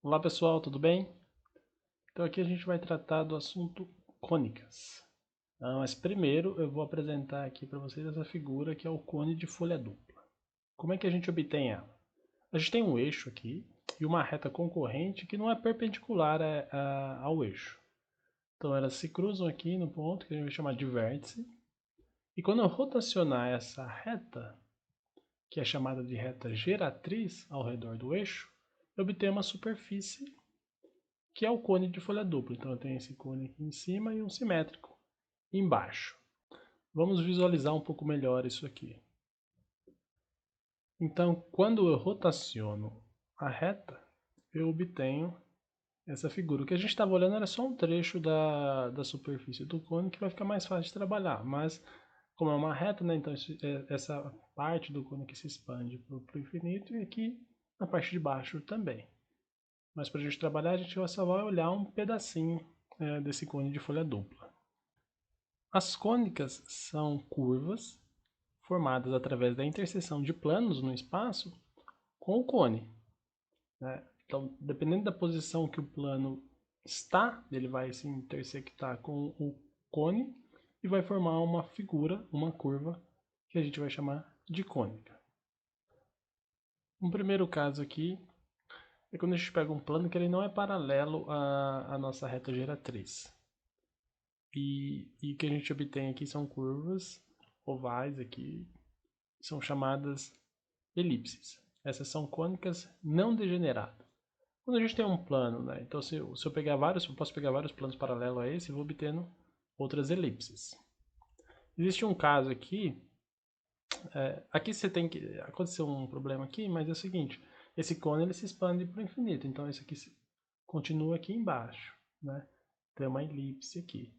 Olá pessoal, tudo bem? Então aqui a gente vai tratar do assunto cônicas. Mas primeiro eu vou apresentar aqui para vocês essa figura que é o cone de folha dupla. Como é que a gente obtém ela? A gente tem um eixo aqui e uma reta concorrente que não é perpendicular ao eixo. Então elas se cruzam aqui no ponto que a gente vai chamar de vértice. E quando eu rotacionar essa reta, que é chamada de reta geratriz ao redor do eixo, eu obtenho uma superfície que é o cone de folha dupla. Então eu tenho esse cone aqui em cima e um simétrico embaixo. Vamos visualizar um pouco melhor isso aqui. Então, quando eu rotaciono a reta, eu obtenho essa figura. O que a gente estava olhando era só um trecho da superfície do cone que vai ficar mais fácil de trabalhar. Mas, como é uma reta, né, então essa parte do cone que se expande para o infinito e aqui na parte de baixo também. Mas para a gente trabalhar, a gente só vai olhar um pedacinho desse cone de folha dupla. As cônicas são curvas formadas através da interseção de planos no espaço com o cone, né? Então, dependendo da posição que o plano está, ele vai se intersectar com o cone e vai formar uma figura, uma curva, que a gente vai chamar de cônica. Um primeiro caso aqui é quando a gente pega um plano que ele não é paralelo à nossa reta geratriz. E o que a gente obtém aqui são curvas ovais aqui, são chamadas elipses. Essas são cônicas não degeneradas. Quando a gente tem um plano, né, então se eu pegar vários, eu posso pegar vários planos paralelos a esse e vou obtendo outras elipses. Existe um caso aqui, aqui você tem que, aconteceu um problema aqui, mas é o seguinte, esse cone ele se expande para o infinito, então esse aqui continua aqui embaixo, né, tem uma elipse aqui.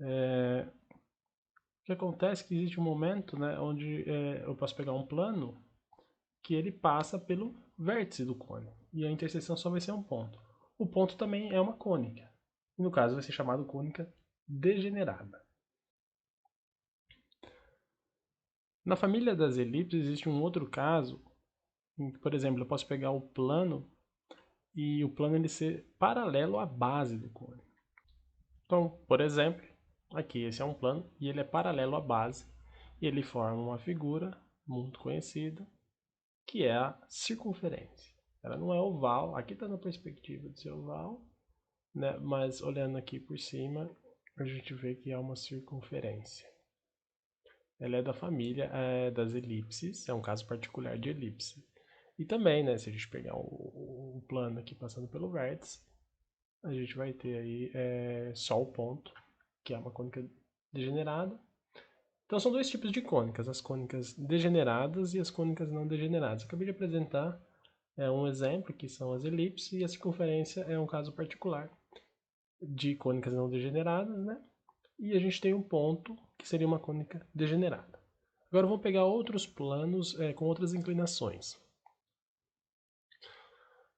O que acontece é que existe um momento, né, onde eu posso pegar um plano que ele passa pelo vértice do cone. E a interseção só vai ser um ponto. O ponto também é uma cônica. E no caso vai ser chamado cônica degenerada. Na família das elipses existe um outro caso, em que, por exemplo, eu posso pegar o plano e o plano ele ser paralelo à base do cone. Então, por exemplo, aqui esse é um plano e ele é paralelo à base e ele forma uma figura muito conhecida que é a circunferência. Ela não é oval, aqui está na perspectiva de ser oval, né? Mas olhando aqui por cima, a gente vê que é uma circunferência. Ela é da família das elipses, é um caso particular de elipse. E também, né, se a gente pegar o plano aqui passando pelo vértice, a gente vai ter aí só o ponto, que é uma cônica degenerada. Então são dois tipos de cônicas, as cônicas degeneradas e as cônicas não degeneradas. Eu acabei de apresentar um exemplo, que são as elipses, e a circunferência é um caso particular de cônicas não degeneradas, né? E a gente tem um ponto que seria uma cônica degenerada. Agora vamos pegar outros planos com outras inclinações.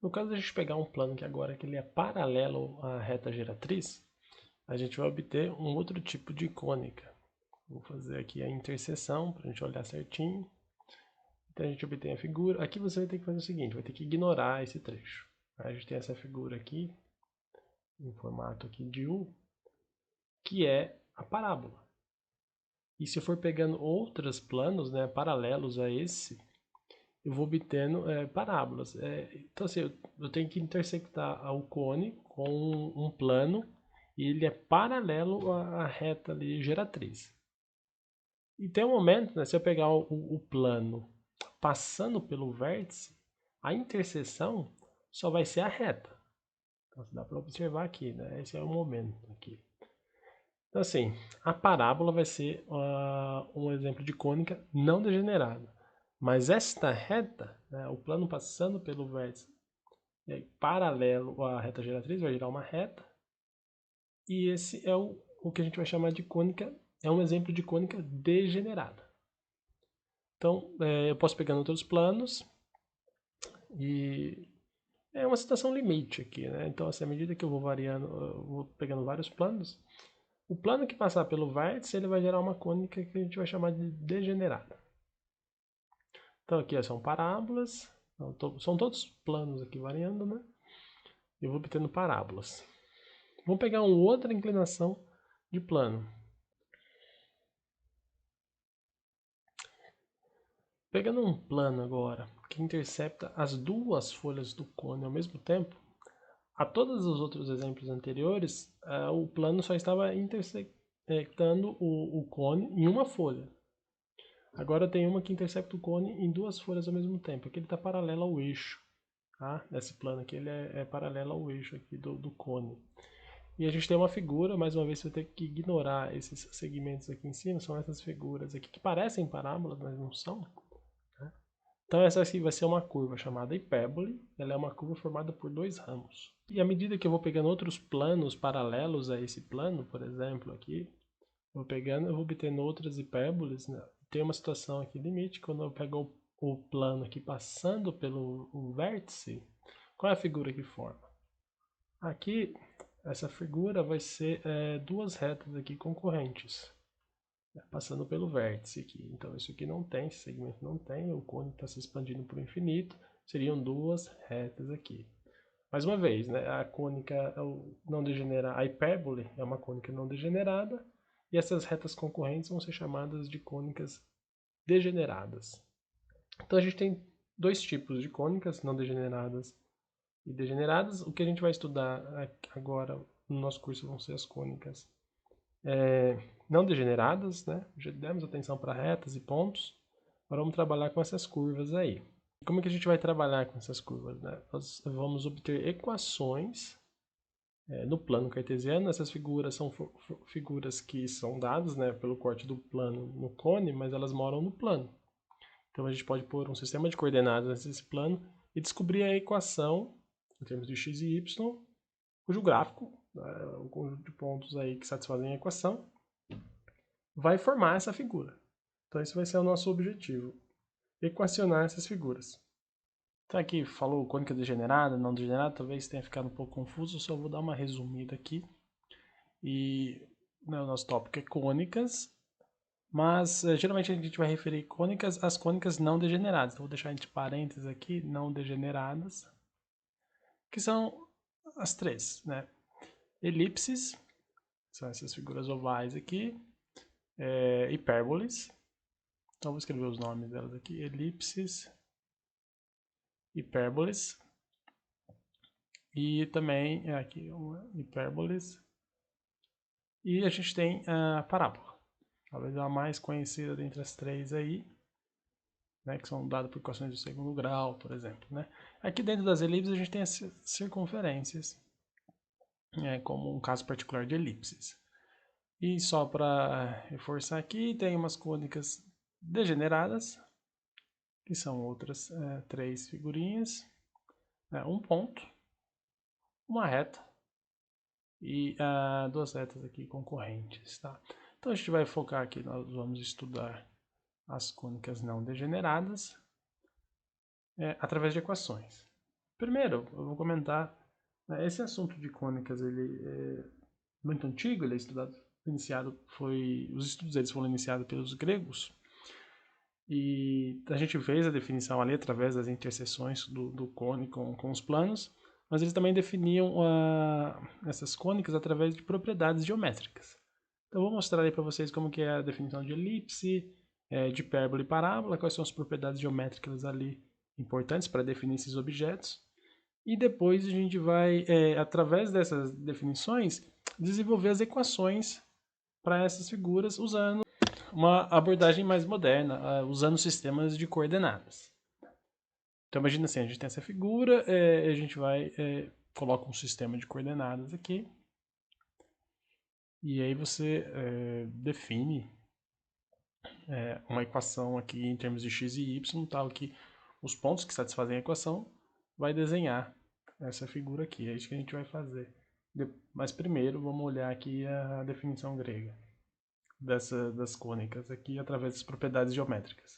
No caso de a gente pegar um plano que agora que ele é paralelo à reta geratriz, a gente vai obter um outro tipo de cônica. Vou fazer aqui a interseção para a gente olhar certinho. Então a gente obtém a figura. Aqui você vai ter que fazer o seguinte, vai ter que ignorar esse trecho. A gente tem essa figura aqui, em formato aqui de U, que é a parábola. E se eu for pegando outros planos, né, paralelos a esse, eu vou obtendo parábolas. Então assim, eu tenho que intersectar o cone com um plano e ele é paralelo à reta ali geratriz. E tem um momento, né, se eu pegar o plano passando pelo vértice, a interseção só vai ser a reta. Então dá para observar aqui, né? Esse é o momento aqui. Então assim, a parábola vai ser um exemplo de cônica não degenerada. Mas esta reta, né, o plano passando pelo vértice paralelo à reta geratriz, vai gerar uma reta. E esse é o que a gente vai chamar de cônica, é um exemplo de cônica degenerada. Então, eu posso pegar outros planos e é uma situação limite aqui, né? Então, assim, à medida que eu vou variando, eu vou pegando vários planos, o plano que passar pelo vértice, ele vai gerar uma cônica que a gente vai chamar de degenerada. Então, aqui são parábolas, então, são todos planos aqui variando, né? eu vou obtendo parábolas. Vamos pegar uma outra inclinação de plano. Pegando um plano agora que intercepta as duas folhas do cone ao mesmo tempo, a todos os outros exemplos anteriores, o plano só estava intersectando o cone em uma folha. Agora tem uma que intercepta o cone em duas folhas ao mesmo tempo. Aqui ele está paralelo ao eixo. Tá? Esse plano aqui ele é paralelo ao eixo aqui do cone. E a gente tem uma figura, mais uma vez você vai ter que ignorar esses segmentos aqui em cima, são essas figuras aqui que parecem parábolas, mas não são. Né? Então essa aqui vai ser uma curva chamada hipérbole, ela é uma curva formada por dois ramos. E à medida que eu vou pegando outros planos paralelos a esse plano, por exemplo aqui, eu vou obtendo outras hipérboles, né? Tem uma situação aqui limite, quando eu pego o plano aqui passando pelo vértice, qual é a figura que forma? Aqui, essa figura vai ser duas retas aqui concorrentes, né, passando pelo vértice aqui. Então isso aqui não tem, esse segmento não tem, o cone está se expandindo para o infinito, seriam duas retas aqui. Mais uma vez, né, a cônica não degenerada, a hipérbole é uma cônica não degenerada, e essas retas concorrentes vão ser chamadas de cônicas degeneradas. Então a gente tem dois tipos de cônicas, não degeneradas e degeneradas. O que a gente vai estudar agora no nosso curso vão ser as cônicas não degeneradas, né? Já demos atenção para retas e pontos. Agora vamos trabalhar com essas curvas aí. Como é que a gente vai trabalhar com essas curvas? Né? Nós vamos obter equações no plano cartesiano. Essas figuras são figuras que são dadas, né, pelo corte do plano no cone, mas elas moram no plano. Então a gente pode pôr um sistema de coordenadas nesse plano e descobrir a equação em termos de x e y, cujo gráfico, o conjunto de pontos aí que satisfazem a equação, vai formar essa figura. Então esse vai ser o nosso objetivo, equacionar essas figuras. Então aqui falou cônica degenerada, não degenerada, talvez tenha ficado um pouco confuso, só vou dar uma resumida aqui. E né, o nosso tópico é cônicas, mas geralmente a gente vai referir cônicas às cônicas não degeneradas. Então vou deixar entre parênteses aqui, não degeneradas, que são as três, né? Elipses, são essas figuras ovais aqui, hipérboles, então vou escrever os nomes delas aqui, elipses, hipérboles, e também aqui uma hipérboles, e a gente tem a parábola, talvez a mais conhecida dentre as três aí, né, que são dadas por equações de segundo grau, por exemplo. Né? Aqui dentro das elipses a gente tem as circunferências, como um caso particular de elipses. E só para reforçar aqui, tem umas cônicas degeneradas, que são outras três figurinhas, um ponto, uma reta e duas retas aqui concorrentes. Tá? Então a gente vai focar aqui, nós vamos estudar as cônicas não degeneradas através de equações. Primeiro, eu vou comentar, esse assunto de cônicas, ele é muito antigo, ele é estudado, os estudos deles foram iniciados pelos gregos, e a gente fez a definição ali através das interseções do cone com os planos, mas eles também definiam essas cônicas através de propriedades geométricas. Então eu vou mostrar aí para vocês como que é a definição de elipse, de hipérbole e parábola, quais são as propriedades geométricas ali importantes para definir esses objetos. E depois a gente vai, através dessas definições, desenvolver as equações para essas figuras usando uma abordagem mais moderna, usando sistemas de coordenadas. Então imagina assim, a gente tem essa figura, a gente vai, coloca um sistema de coordenadas aqui, e aí você define uma equação aqui em termos de x e y, tal que os pontos que satisfazem a equação vai desenhar essa figura aqui. É isso que a gente vai fazer. Mas primeiro vamos olhar aqui a definição grega das cônicas aqui através das propriedades geométricas.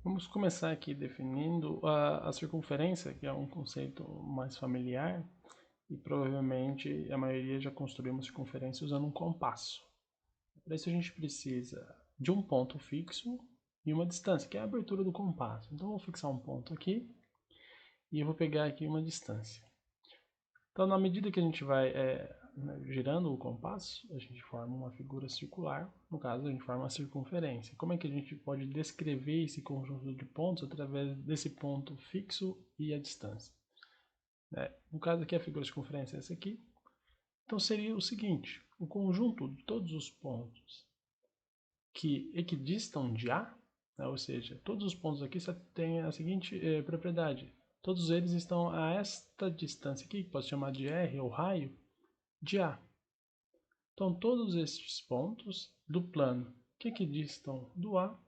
Vamos começar aqui definindo a circunferência, que é um conceito mais familiar, e provavelmente a maioria já construiu uma circunferência usando um compasso. Para isso a gente precisa de um ponto fixo e uma distância, que é a abertura do compasso. Então eu vou fixar um ponto aqui e eu vou pegar aqui uma distância. Então, na medida que a gente vai girando o compasso, a gente forma uma figura circular. No caso, a gente forma uma circunferência. Como é que a gente pode descrever esse conjunto de pontos através desse ponto fixo e a distância? No caso aqui, a figura de circunferência é essa aqui. Então, seria o seguinte: o conjunto de todos os pontos que equidistam de A, né, ou seja, todos os pontos aqui só têm a seguinte propriedade: todos eles estão a esta distância aqui, que pode chamar de R ou raio, de A. Então, todos estes pontos do plano que equidistam do A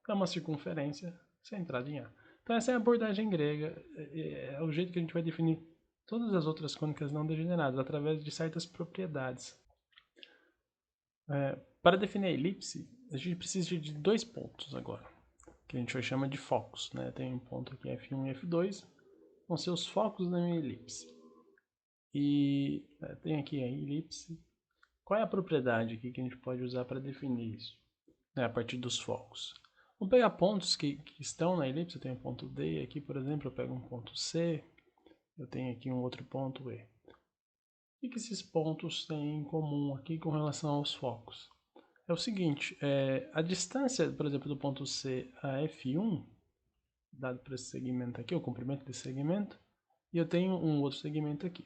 é uma circunferência centrada em A. Então, essa é a abordagem grega, é o jeito que a gente vai definir todas as outras cônicas não degeneradas, através de certas propriedades. Para definir a elipse, a gente precisa de dois pontos agora, que a gente vai chamar de focos. Tem um ponto aqui F1 e F2, vão ser os focos da minha elipse. E tem aqui a elipse. Qual é a propriedade aqui que a gente pode usar para definir isso? A partir dos focos. Vamos pegar pontos que estão na elipse. Eu tenho um ponto D aqui, por exemplo, eu pego um ponto C, eu tenho aqui um outro ponto E. O que esses pontos têm em comum aqui com relação aos focos? É o seguinte, a distância, por exemplo, do ponto C a F1, dado por esse segmento aqui, o comprimento desse segmento, e eu tenho um outro segmento aqui.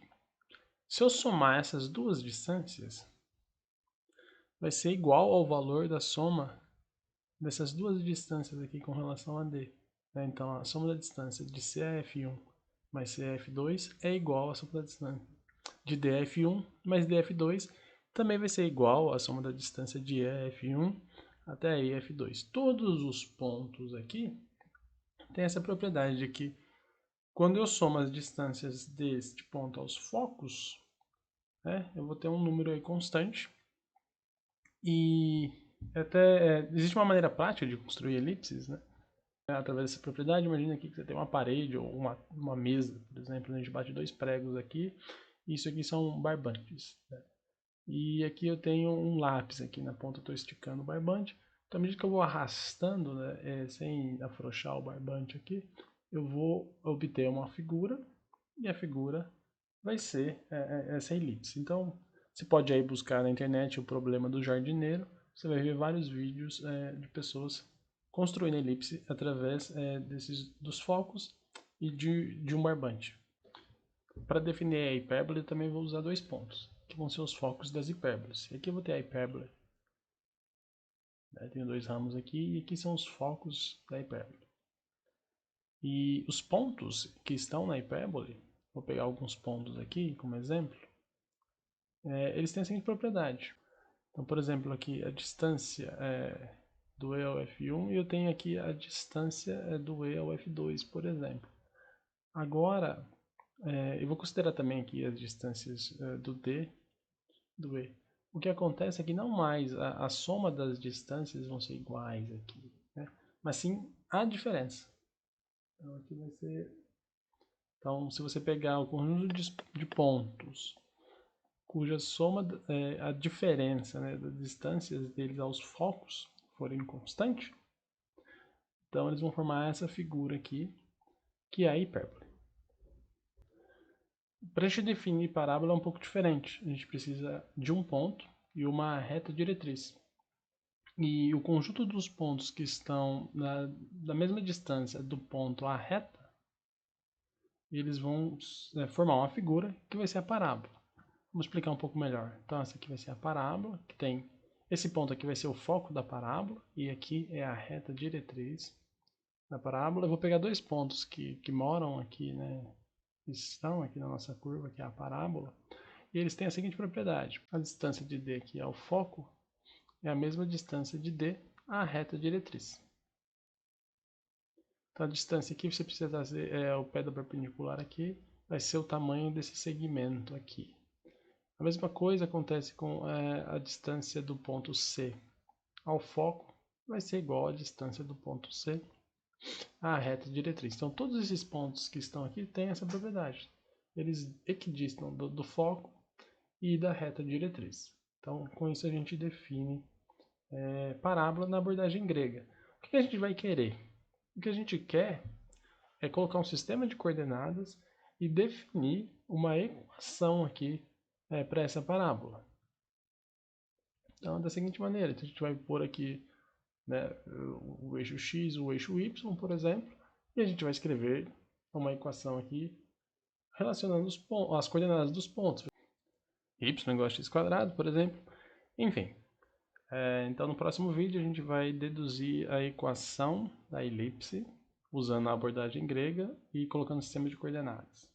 Se eu somar essas duas distâncias, vai ser igual ao valor da soma dessas duas distâncias aqui com relação a D. Então, a soma da distância de C a F1 mais C a F2 é igual à soma da distância de D a F1 mais D a F2, também vai ser igual à soma da distância de E a F1 até E a F2. Todos os pontos aqui têm essa propriedade de que quando eu somo as distâncias deste ponto aos focos, eu vou ter um número aí constante. E até existe uma maneira prática de construir elipses, através dessa propriedade. Imagina aqui que você tem uma parede ou uma mesa, por exemplo, a gente bate dois pregos aqui, e isso aqui são barbantes. E aqui eu tenho um lápis aqui na ponta, eu estou esticando o barbante. Então, à medida que eu vou arrastando, sem afrouxar o barbante aqui, eu vou obter uma figura, e a figura vai ser essa elipse. Então, você pode aí buscar na internet o problema do jardineiro, você vai ver vários vídeos de pessoas construindo elipse através dos focos e de um barbante. Para definir a hipérbole, eu também vou usar dois pontos, que vão ser os focos das hipérboles. Aqui eu vou ter a hipérbole, tenho dois ramos aqui, e aqui são os focos da hipérbole. E os pontos que estão na hipérbole, vou pegar alguns pontos aqui como exemplo, eles têm a seguinte propriedade. Então, por exemplo, aqui a distância do E ao F1 e eu tenho aqui a distância do E ao F2, por exemplo. Agora, eu vou considerar também aqui as distâncias do D, do E. O que acontece é que não mais a soma das distâncias vão ser iguais aqui, mas sim a diferença. Então, aqui vai ser... Então, se você pegar o conjunto de pontos cuja soma, a diferença das distâncias deles aos focos forem constante, então eles vão formar essa figura aqui, que é a hipérbole. Para a gente definir parábola é um pouco diferente. A gente precisa de um ponto e uma reta diretriz. E o conjunto dos pontos que estão da mesma distância do ponto à reta, eles vão formar uma figura que vai ser a parábola. Vamos explicar um pouco melhor. Então, essa aqui vai ser a parábola, que tem... Esse ponto aqui vai ser o foco da parábola, e aqui é a reta diretriz da parábola. Eu vou pegar dois pontos que moram aqui, que estão aqui na nossa curva, que é a parábola, e eles têm a seguinte propriedade. A distância de D aqui ao foco é a mesma distância de D à reta diretriz. Então, a distância aqui, você precisa trazer o pé da perpendicular aqui, vai ser o tamanho desse segmento aqui. A mesma coisa acontece com a distância do ponto C ao foco, vai ser igual à distância do ponto C à reta diretriz. Então, todos esses pontos que estão aqui têm essa propriedade. Eles equidistam do foco e da reta diretriz. Então, com isso a gente define parábola na abordagem grega. O que a gente vai querer? O que a gente quer é colocar um sistema de coordenadas e definir uma equação aqui para essa parábola. Então, da seguinte maneira, então a gente vai pôr aqui, né, o eixo x, o eixo y, por exemplo, e a gente vai escrever uma equação aqui relacionando as coordenadas dos pontos. Y igual a x quadrado, por exemplo. Enfim, então no próximo vídeo a gente vai deduzir a equação da elipse usando a abordagem grega e colocando o sistema de coordenadas.